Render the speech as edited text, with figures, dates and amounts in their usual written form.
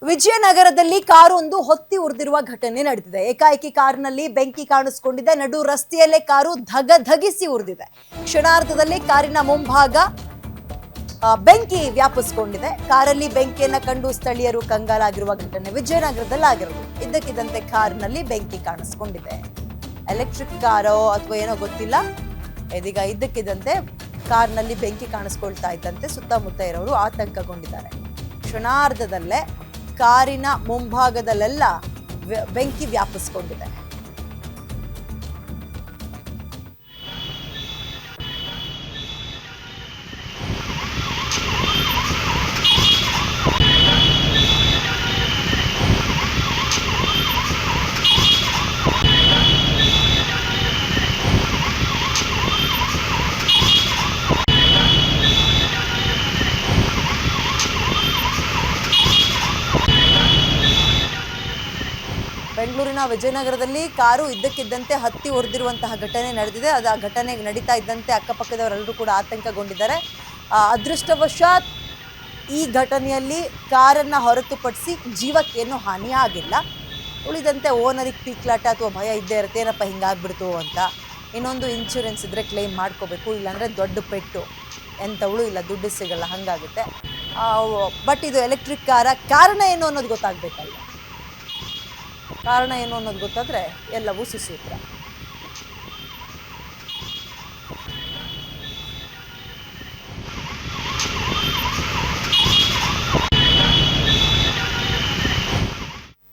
ವಿಜಯನಗರದಲ್ಲಿ ಕಾರೊಂದು ಹೊತ್ತಿ ಉರಿದಿರುವ ಘಟನೆ ನಡೆದಿದೆ. ಏಕಾಏಕಿ ಕಾರಿನಲ್ಲಿ ಬೆಂಕಿ ಕಾಣಿಸಿಕೊಂಡಿದೆ. ನಡು ರಸ್ತೆಯಲ್ಲೇ ಕಾರು ಧಗಧಗಿಸಿ ಉರಿದಿದೆ. ಕ್ಷಣಾರ್ಧದಲ್ಲಿ ಕಾರಿನ ಮುಂಭಾಗ ಬೆಂಕಿ ವ್ಯಾಪಿಸಿಕೊಂಡಿದೆ. ಕಾರಲ್ಲಿ ಬೆಂಕಿಯನ್ನ ಕಂಡು ಸ್ಥಳೀಯರು ಕಂಗಾಲಾಗಿರುವ ಘಟನೆ ವಿಜಯನಗರದಲ್ಲಿ ಆಗಿರೋದು. ಇದ್ದಕ್ಕಿದ್ದಂತೆ ಕಾರಿನಲ್ಲಿ ಬೆಂಕಿ ಕಾಣಿಸಿಕೊಂಡಿದೆ. ಎಲೆಕ್ಟ್ರಿಕ್ ಕಾರೋ ಅಥವಾ ಏನೋ ಗೊತ್ತಿಲ್ಲ. ಇದೀಗ ಇದ್ದಕ್ಕಿದ್ದಂತೆ ಕಾರ್ನಲ್ಲಿ ಬೆಂಕಿ ಕಾಣಿಸ್ಕೊಳ್ತಾ ಇದ್ದಂತೆ ಸುತ್ತಮುತ್ತ ಇರೋರು ಆತಂಕಗೊಂಡಿದ್ದಾರೆ. ಕ್ಷಣಾರ್ಧದಲ್ಲೇ ಕಾರಿನ ಮುಂಭಾಗದಲ್ಲೆಲ್ಲ ಬೆಂಕಿ ವ್ಯಾಪಿಸಿಕೊಂಡಿದೆ. ಬೆಂಗಳೂರಿನ ವಿಜಯನಗರದಲ್ಲಿ ಕಾರು ಇದ್ದಕ್ಕಿದ್ದಂತೆ ಹತ್ತಿ ಉರಿದಿರುವಂತಹ ಘಟನೆ ನಡೆದಿದೆ. ಆ ಘಟನೆ ನಡೀತಾ ಇದ್ದಂತೆ ಅಕ್ಕಪಕ್ಕದವರೆಲ್ಲರೂ ಕೂಡ ಆತಂಕಗೊಂಡಿದ್ದಾರೆ. ಅದೃಷ್ಟವಶಾತ್ ಈ ಘಟನೆಯಲ್ಲಿ ಕಾರನ್ನು ಹೊರತುಪಡಿಸಿ ಜೀವಕ್ಕೇನು ಹಾನಿ ಆಗಿಲ್ಲ. ಉಳಿದಂತೆ ಓನರಿಗೆ ಪೀಕ್ಲಾಟ ಅಥವಾ ಭಯ ಇದ್ದೇ ಇರುತ್ತೆ, ಏನಪ್ಪ ಹಿಂಗಾಗ್ಬಿಡ್ತು ಅಂತ. ಇನ್ನೊಂದು ಇನ್ಶೂರೆನ್ಸ್ ಇದ್ದರೆ ಕ್ಲೈಮ್ ಮಾಡ್ಕೋಬೇಕು, ಇಲ್ಲಾಂದರೆ ದೊಡ್ಡ ಪೆಟ್ಟು ಎಂಥವಳು ಇಲ್ಲ, ದುಡ್ಡು ಸಿಗಲ್ಲ, ಹಾಗಾಗುತ್ತೆ. ಬಟ್ ಇದು ಎಲೆಕ್ಟ್ರಿಕ್ ಕಾರಣ ಏನು ಅನ್ನೋದು ಗೊತ್ತಾಗಬೇಕಲ್ಲ. ಕಾರಣ ಏನು ಅನ್ನೋದು ಗೊತ್ತಾದರೆ ಎಲ್ಲವೂ ಸುಸೂತ್ರ.